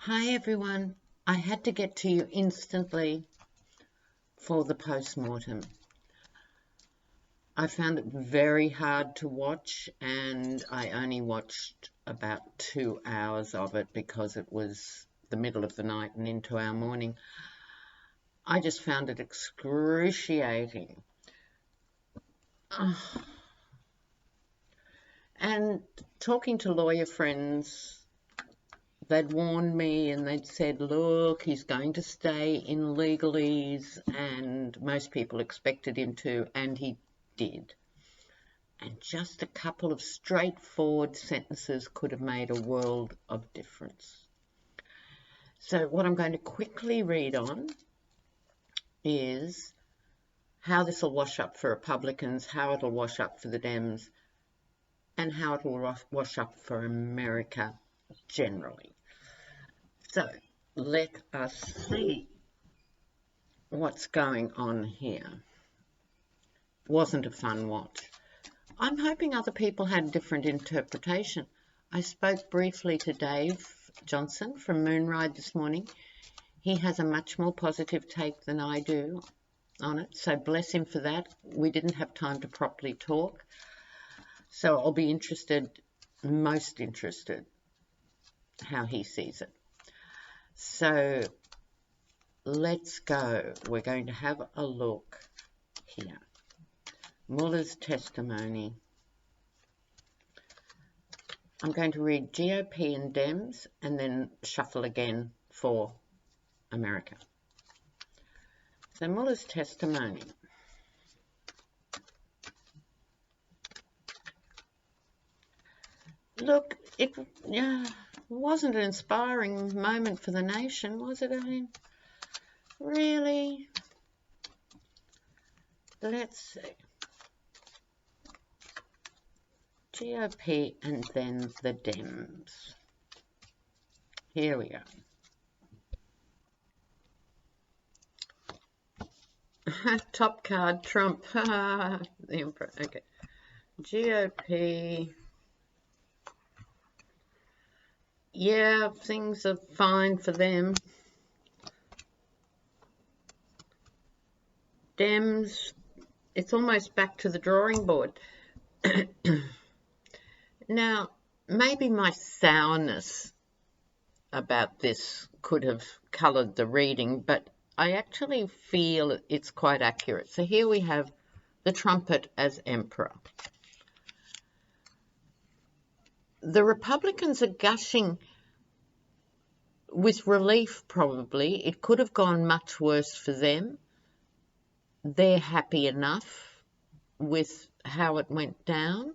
Hi everyone. I had to get to you instantly for the post-mortem. I found it very hard to watch, and I only watched about 2 hours of it because it was the middle of the night and into our morning. I just found it excruciating. And talking to lawyer friends, they'd warned me and they'd said, look, he's going to stay in legalese, and most people expected him to, and he did. And just a couple of straightforward sentences could have made a world of difference. So what I'm going to quickly read on is how this will wash up for Republicans, how it'll wash up for the Dems, and how it will wash up for America generally. So let us see what's going on here. Wasn't a fun watch. I'm hoping other people had a different interpretation. I spoke briefly to Dave Johnson from Moonride this morning. He has a much more positive take than I do on it, so bless him for that. We didn't have time to properly talk, so I'll be most interested, how he sees it. So let's go. We're going to have a look here. Mueller's testimony. I'm going to read GOP and Dems and then shuffle again for America. So Mueller's testimony. Look, it wasn't an inspiring moment for the nation, was it? I mean, really? Let's see. GOP and then the Dems. Here we go. Top card, Trump. The Emperor. Okay. GOP. Yeah, things are fine for them. Dems, it's almost back to the drawing board. Now, maybe my sourness about this could have coloured the reading, but I actually feel it's quite accurate. So here we have the trumpet as emperor. The Republicans are gushing with relief, probably. It could have gone much worse for them. They're happy enough with how it went down.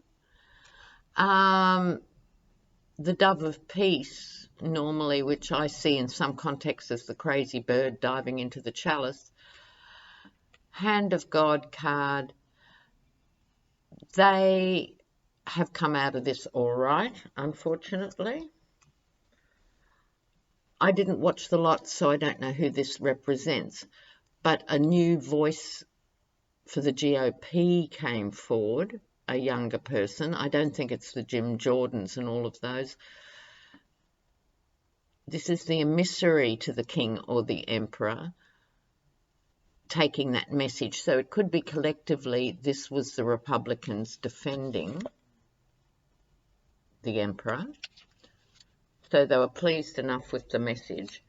The dove of peace, normally, which I see in some contexts as the crazy bird diving into the chalice, hand of God card, they have come out of this all right, unfortunately. I didn't watch the lot, so I don't know who this represents, but a new voice for the GOP came forward, a younger person. I don't think it's the Jim Jordans and all of those. This is the emissary to the king or the emperor taking that message. So it could be collectively this was the Republicans defending the emperor. So they were pleased enough with the message.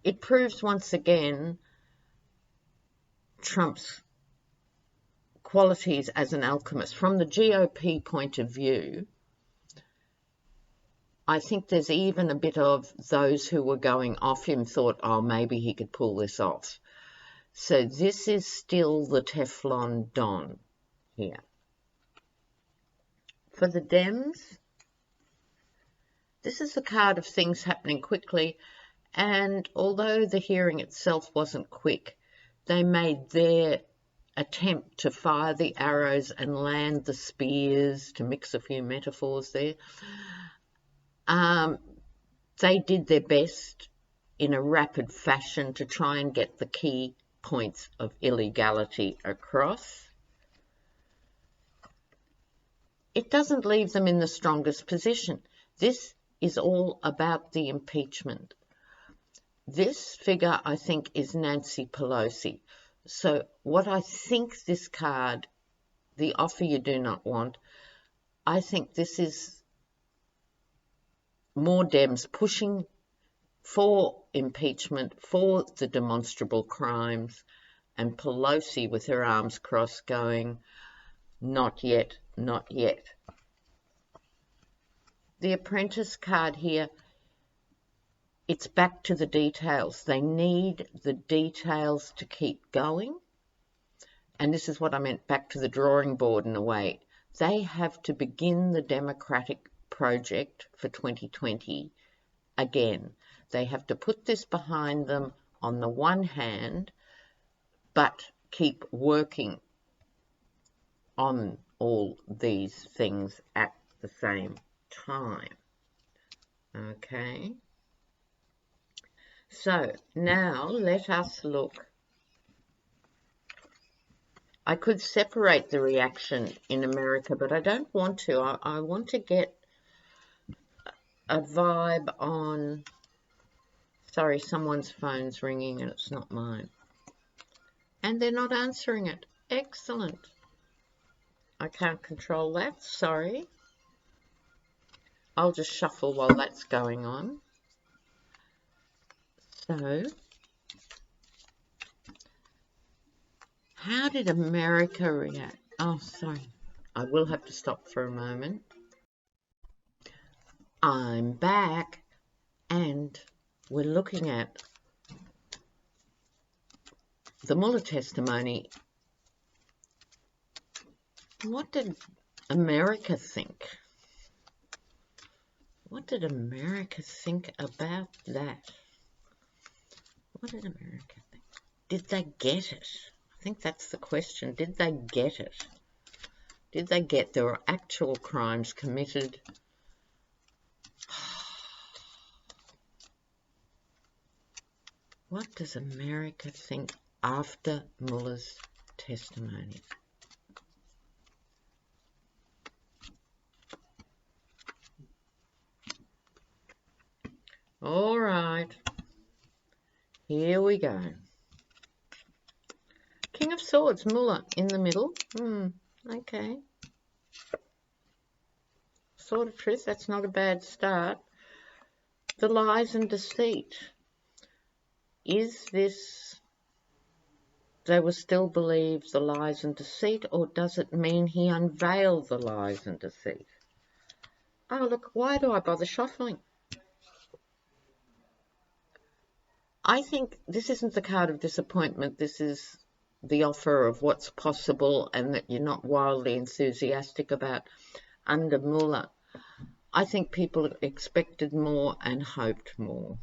It proves once again Trump's qualities as an alchemist. From the GOP point of view, I think there's even a bit of those who were going off him thought, oh, maybe he could pull this off. So this is still the Teflon Don here. For the Dems, this is the card of things happening quickly, and although the hearing itself wasn't quick, they made their attempt to fire the arrows and land the spears, to mix a few metaphors there. They did their best in a rapid fashion to try and get the key points of illegality across. It doesn't leave them in the strongest position. This is all about the impeachment. This figure, I think, is Nancy Pelosi. So what I think this card, the offer you do not want, I think this is more Dems pushing for impeachment, for the demonstrable crimes, and Pelosi with her arms crossed going, not yet, not yet. The Apprentice card here, it's back to the details. They need the details to keep going. And this is what I meant, back to the drawing board in a way. They have to begin the democratic project for 2020 again. They have to put this behind them on the one hand, but keep working on all these things at the same time. Okay. So now let us look. I could separate the reaction in America, but I don't want to. I want to get a vibe on... Sorry, someone's phone's ringing and it's not mine. And they're not answering it. Excellent. I can't control that, sorry. I'll just shuffle while that's going on. So, how did America react? Oh, sorry. I will have to stop for a moment. I'm back, and we're looking at the Mueller testimony. What did America think? What did America think about that? What did America think? Did they get it? I think that's the question. Did they get it? Did they get there were actual crimes committed? What does America think after Mueller's testimony? All right, here we go. King of Swords, Mueller in the middle. Okay. Sword of Truth, that's not a bad start. The lies and deceit. Is this, they will still believe the lies and deceit, or does it mean he unveiled the lies and deceit? Oh, look, why do I bother shuffling? I think this isn't the card of disappointment. This is the offer of what's possible and that you're not wildly enthusiastic about under Mueller. I think people expected more and hoped more,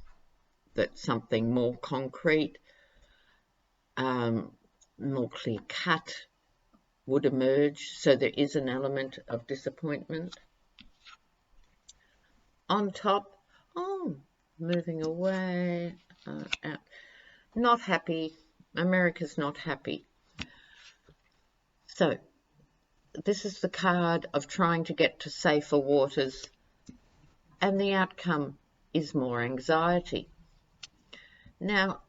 that something more concrete, more clear-cut would emerge, so there is an element of disappointment. On top, oh, moving away, out. Not happy. America's not happy. So, this is the card of trying to get to safer waters, and the outcome is more anxiety. Now,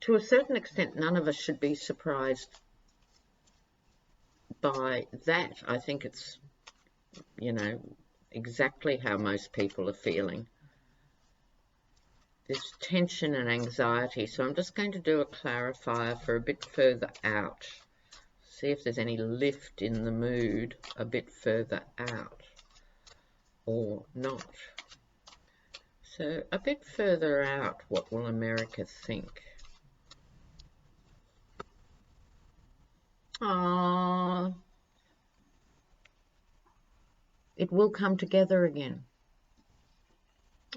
to a certain extent, none of us should be surprised by that. I think it's, you know, exactly how most people are feeling. This tension and anxiety. So I'm just going to do a clarifier for a bit further out. See if there's any lift in the mood a bit further out or not. So a bit further out, what will America think? Ah, it will come together again.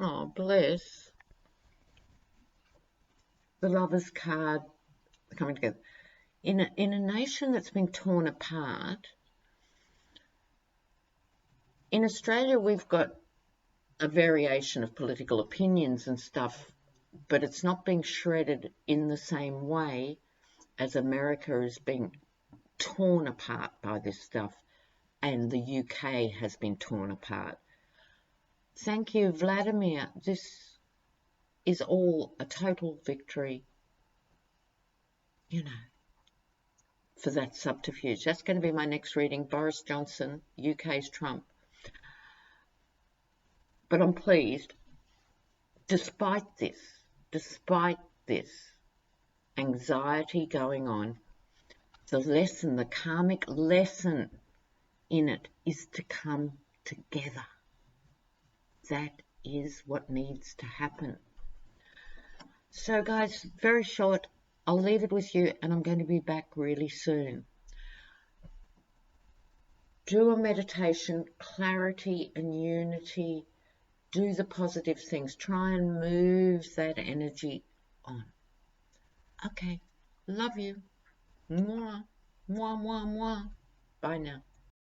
Oh, bless. The Lover's card coming together. In a nation that's been torn apart, in Australia we've got a variation of political opinions and stuff, but it's not being shredded in the same way as America is being torn apart by this stuff. and the UK has been torn apart. Thank you, Vladimir. This is all a total victory, you know, for that subterfuge. That's going to be my next reading, Boris Johnson, UK's Trump. But I'm pleased, despite this anxiety going on, the lesson, the karmic lesson in it is to come together. That is what needs to happen. So guys, very short. I'll leave it with you, and I'm going to be back really soon. Do a meditation, clarity and unity. Do the positive things. Try and move that energy on. Okay. Love you. Mwah. Mwah, mwah, mwah. Bye now.